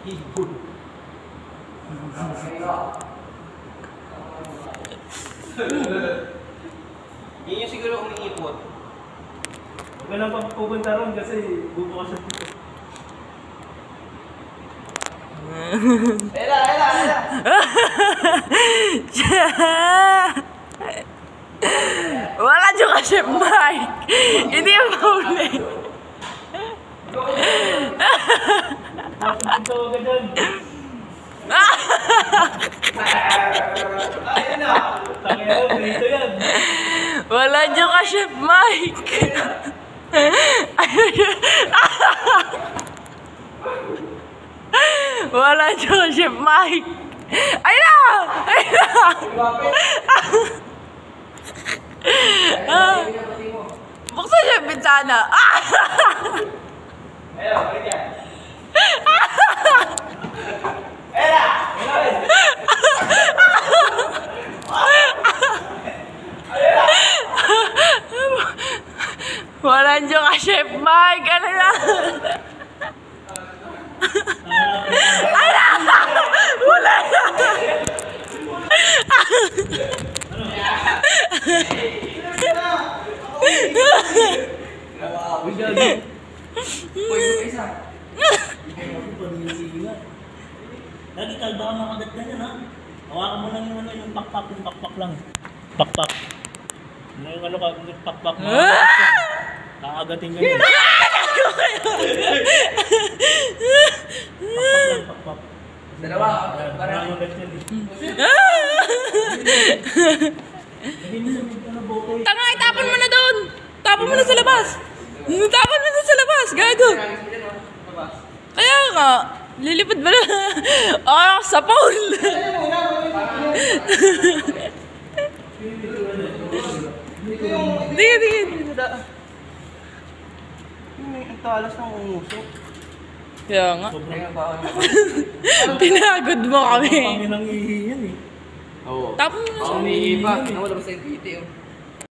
Ibon. Yun yung siguro umiipot. Huwag ka lang pupunta ron kasi bubukas siya dito. Ela! Wala dyan ka, Chef Mike. Hindi mo huli. Ito ka dyan. Ayun na! Takaya mo, dito yan. Wala dyan ka, Chef Mike. Wala dyan ka, Chef Mike. Ay na! Ay na! Buksan niyo yung bintana. Ayun, balik yan. Ela! Wala dyan ka, Chef Mike. Ano na? Ay na! Wala na! Lagi kalba ka makagat ka yan, ha? Hawakan mo lang yung ano, yung pakpak lang. Pakpak. Yung ano ka, yung pakpak mo. Kakagatin ka yun. Pakpak. Dalawa. Kakagatin yan. Hindi mo sa ano, bote. Tanga, itapon mo na doon. Tapon mo na sa labas. Tapon mo na sa labas. Gago. Kaya nga. Lilipad ba na? Ah, sa Paul. Hindi. Ang talas ng umusok. Kaya nga. Ayun ba? Pinagod mo kami. Panginang ihi yan eh. Oo. Tapon mo na sa... Umiiba. Nawala ba sa yung video?